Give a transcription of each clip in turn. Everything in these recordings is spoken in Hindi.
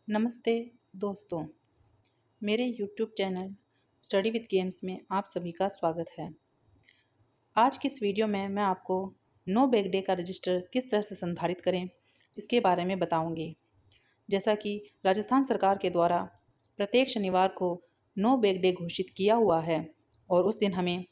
नमस्ते दोस्तों, मेरे YouTube channel study with games में आप सभी का स्वागत है। आज की इस वीडियो में मैं आपको नो बैक डे का रजिस्टर किस तरह से संधारित करें, इसके बारे में बताऊंगी। जैसा कि राजस्थान सरकार के द्वारा प्रत्येक शनिवार को नो बैक डे घोषित किया हुआ है और उस दिन हमें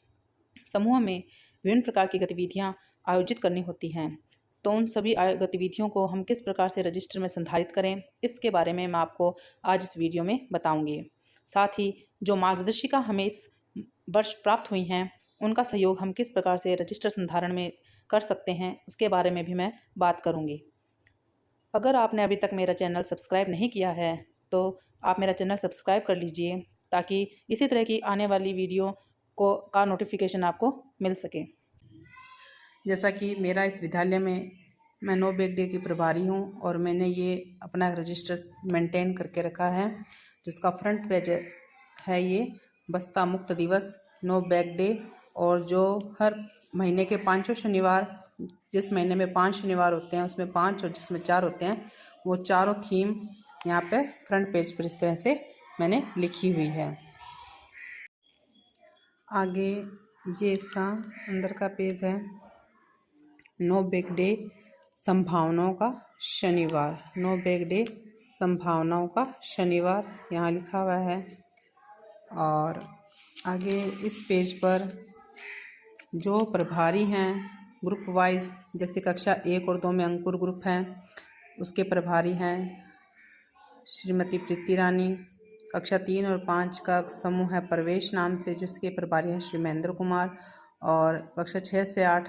समूह में विभिन्न प्रकार की गतिविधियां आयोजित करनी होती हैं। तो उन सभी गतिविधियों को हम किस प्रकार से रजिस्टर में संधारित करें, इसके बारे में मैं आपको आज इस वीडियो में बताऊंगी। साथ ही जो मार्गदर्शिका हमें इस वर्ष प्राप्त हुई हैं, उनका सहयोग हम किस प्रकार से रजिस्टर संधारण में कर सकते हैं, उसके बारे में भी मैं बात करूंगी। अगर आपने अभी तक मेरा चैनल सब्सक्राइब नहीं किया है तो आप मेरा चैनल सब्सक्राइब कर लीजिए, ताकि इसी तरह की आने वाली वीडियो का नोटिफिकेशन आपको मिल सके। जैसा कि मेरा इस विद्यालय में मैं नो बैक डे की प्रभारी हूँ और मैंने ये अपना रजिस्टर मेंटेन करके रखा है, जिसका फ्रंट पेज है ये बस्ता मुक्त दिवस नो बैक डे। और जो हर महीने के 5 शनिवार, जिस महीने में 5 शनिवार होते हैं उसमें 5 और जिसमें 4 होते हैं, वो चारों थीम यहाँ पे फ्रंट पेज पर इस तरह से मैंने लिखी हुई है। आगे ये इसका अंदर का पेज है, नो बैक डे संभावनाओं का शनिवार। नो बैक डे संभावनाओं का शनिवार यहाँ लिखा हुआ है। और आगे इस पेज पर जो प्रभारी हैं ग्रुप वाइज, जैसे कक्षा 1 और 2 में अंकुर ग्रुप हैं, उसके प्रभारी हैं श्रीमती प्रीति रानी। कक्षा 3 और 5 का समूह है प्रवेश नाम से, जिसके प्रभारी हैं श्री महेंद्र कुमार। और कक्षा 6 से 8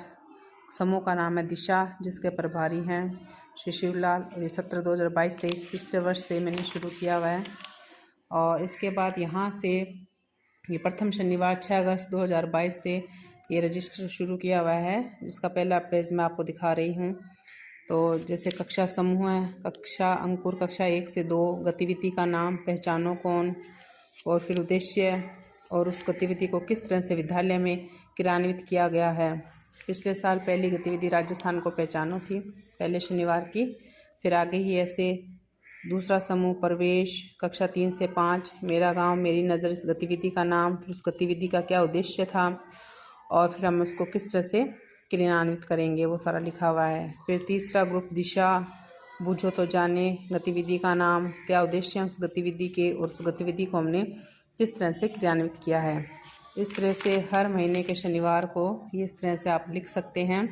समूह का नाम है दिशा, जिसके प्रभारी हैं श्री शिवलाल। और ये सत्र 2022-23 पिछले वर्ष से मैंने शुरू किया हुआ है। और इसके बाद यहाँ से ये प्रथम शनिवार 6 अगस्त 2022 से ये रजिस्टर शुरू किया हुआ है, जिसका पहला पेज मैं आपको दिखा रही हूँ। तो जैसे कक्षा समूह है, कक्षा अंकुर कक्षा 1 से 2, गतिविधि का नाम पहचानो कौन, और फिर उद्देश्य और उस गतिविधि को किस तरह से विद्यालय में क्रियान्वित किया गया है। पिछले साल पहली गतिविधि राजस्थान को पहचानो थी, पहले शनिवार की। फिर आगे ही ऐसे दूसरा समूह प्रवेश कक्षा 3 से 5, मेरा गांव मेरी नज़र, इस गतिविधि का नाम, फिर उस गतिविधि का क्या उद्देश्य था और फिर हम उसको किस तरह से क्रियान्वित करेंगे, वो सारा लिखा हुआ है। फिर तीसरा ग्रुप दिशा, बूझो तो जाने, गतिविधि का नाम, क्या उद्देश्य है उस गतिविधि के और उस गतिविधि को हमने किस तरह से क्रियान्वित किया है। इस तरह से हर महीने के शनिवार को ये इस तरह से आप लिख सकते हैं।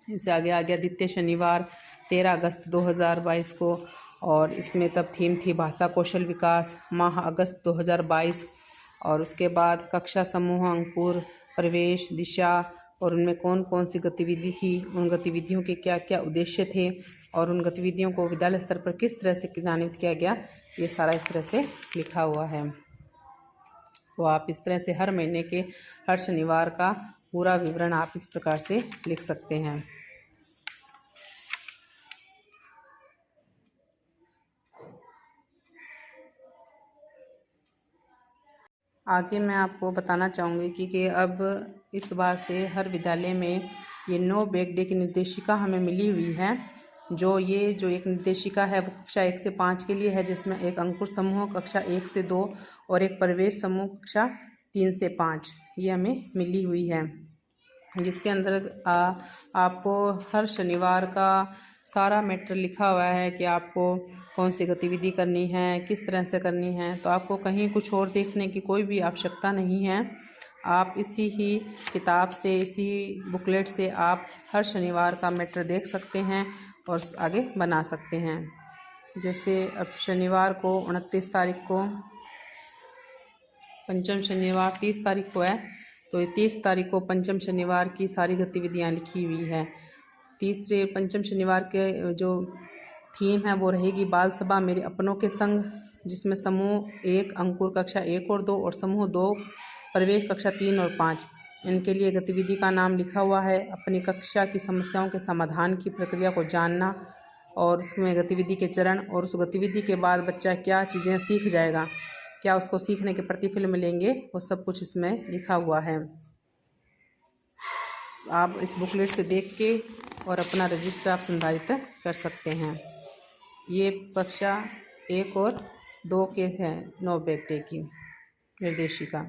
इससे आगे आ गया द्वितीय शनिवार 13 अगस्त 2022 को, और इसमें तब थीम थी भाषा कौशल विकास, माह अगस्त 2022। और उसके बाद कक्षा समूह अंकुर प्रवेश दिशा, और उनमें कौन कौन सी गतिविधि थी, उन गतिविधियों के क्या क्या उद्देश्य थे और उन गतिविधियों को विद्यालय स्तर पर किस तरह से क्रियान्वित किया गया, ये सारा इस तरह से लिखा हुआ है। तो आप इस तरह से हर महीने के हर शनिवार का पूरा विवरण आप इस प्रकार से लिख सकते हैं। आगे मैं आपको बताना चाहूँगी कि अब इस बार से हर विद्यालय में ये नो बैक डे की निर्देशिका हमें मिली हुई है। जो एक निर्देशिका है वो कक्षा 1 से 5 के लिए है, जिसमें एक अंकुर समूह कक्षा 1 से 2 और एक प्रवेश समूह कक्षा 3 से 5 ये हमें मिली हुई है, जिसके अंदर आपको हर शनिवार का सारा मैटर लिखा हुआ है कि आपको कौन सी गतिविधि करनी है, किस तरह से करनी है। तो आपको कहीं कुछ और देखने की कोई भी आवश्यकता नहीं है। आप इसी ही किताब से, इसी बुकलेट से आप हर शनिवार का मैटर देख सकते हैं और आगे बना सकते हैं। जैसे अब शनिवार को 29 तारीख को, पंचम शनिवार 30 तारीख को है, तो 30 तारीख को पंचम शनिवार की सारी गतिविधियाँ लिखी हुई है। तीसरे पंचम शनिवार के जो थीम है वो रहेगी बाल सभा मेरे अपनों के संग, जिसमें समूह 1 अंकुर कक्षा 1 और 2 और समूह 2 प्रवेश कक्षा 3 और 5, इनके लिए गतिविधि का नाम लिखा हुआ है अपनी कक्षा की समस्याओं के समाधान की प्रक्रिया को जानना, और उसमें गतिविधि के चरण और उस गतिविधि के बाद बच्चा क्या चीज़ें सीख जाएगा, क्या उसको सीखने के प्रतिफल मिलेंगे, वो सब कुछ इसमें लिखा हुआ है। आप इस बुकलेट से देख के और अपना रजिस्टर आप संधारित कर सकते हैं। ये कक्षा 1 और 2 के हैं नो बैक डे की निर्देशिका।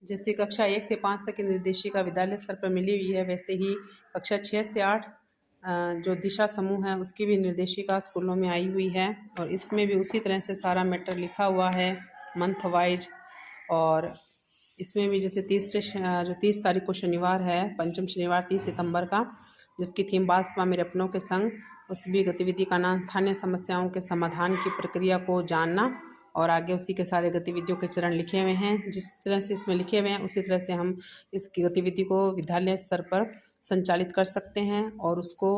जैसे कक्षा 1 से 5 तक की निर्देशिका विद्यालय स्तर पर मिली हुई है, वैसे ही कक्षा 6 से 8 जो दिशा समूह है उसकी भी निर्देशिका स्कूलों में आई हुई है और इसमें भी उसी तरह से सारा मैटर लिखा हुआ है मंथ वाइज। और इसमें भी जैसे जो 30 तारीख को शनिवार है, पंचम शनिवार 30 सितंबर का, जिसकी थीम बाल सभा मेरे अपनों के संग, उस भी गतिविधि का नाम स्थानीय समस्याओं के समाधान की प्रक्रिया को जानना। और आगे उसी के सारे गतिविधियों के चरण लिखे हुए हैं। जिस तरह से इसमें लिखे हुए हैं उसी तरह से हम इसकी गतिविधि को विद्यालय स्तर पर संचालित कर सकते हैं और उसको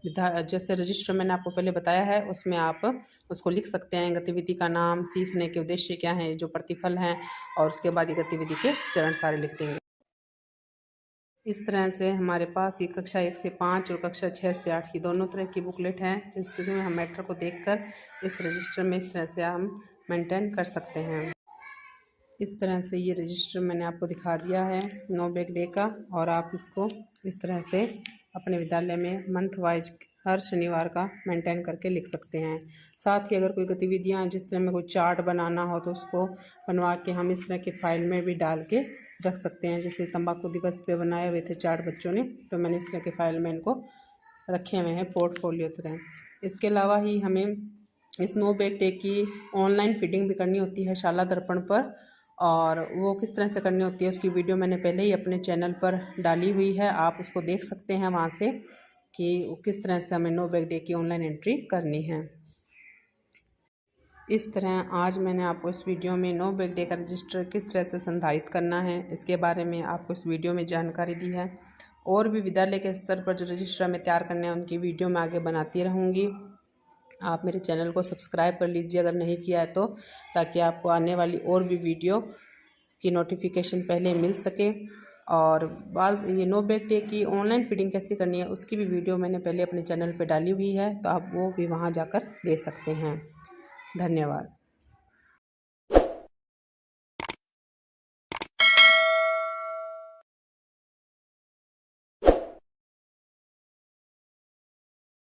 जैसे रजिस्टर मैंने आपको पहले बताया है उसमें आप उसको लिख सकते हैं, गतिविधि का नाम, सीखने के उद्देश्य क्या हैं, जो प्रतिफल हैं, और उसके बाद ये गतिविधि के चरण सारे लिख देंगे। इस तरह से हमारे पास ये कक्षा 1 से 5 और कक्षा 6 से 8 की दोनों तरह की बुकलेट है, जिसमें हम मैटर को देखकर इस रजिस्टर में इस तरह से हम मेंटेन कर सकते हैं। इस तरह से ये रजिस्टर मैंने आपको दिखा दिया है नो बैक डे का, और आप इसको इस तरह से अपने विद्यालय में मंथ वाइज हर शनिवार का मेंटेन करके लिख सकते हैं। साथ ही अगर कोई गतिविधियाँ जिस तरह में कोई चार्ट बनाना हो तो उसको बनवा के हम इस तरह के फाइल में भी डाल के रख सकते हैं। जैसे तंबाकू दिवस पे बनाए हुए थे चार्ट बच्चों ने, तो मैंने इस तरह के फाइल में इनको रखे हुए हैं पोर्टफोलियो तरह। इसके अलावा ही हमें इस नो बैक डे की ऑनलाइन फीडिंग भी करनी होती है शाला दर्पण पर, और वो किस तरह से करनी होती है उसकी वीडियो मैंने पहले ही अपने चैनल पर डाली हुई है, आप उसको देख सकते हैं वहाँ से कि किस तरह से हमें नो बैक डे की ऑनलाइन एंट्री करनी है। इस तरह आज मैंने आपको इस वीडियो में नो बैक डे का रजिस्टर किस तरह से संधारित करना है इसके बारे में आपको इस वीडियो में जानकारी दी है। और भी विद्यालय के स्तर पर जो रजिस्टर में तैयार करने हैं उनकी वीडियो मैं आगे बनाती रहूँगी। आप मेरे चैनल को सब्सक्राइब कर लीजिए अगर नहीं किया है तो, ताकि आपको आने वाली और भी वीडियो की नोटिफिकेशन पहले मिल सके। और ये नो बैक डे की ऑनलाइन फीडिंग कैसे करनी है उसकी भी वीडियो मैंने पहले अपने चैनल पर डाली हुई है, तो आप वो भी वहाँ जाकर दे सकते हैं। धन्यवाद।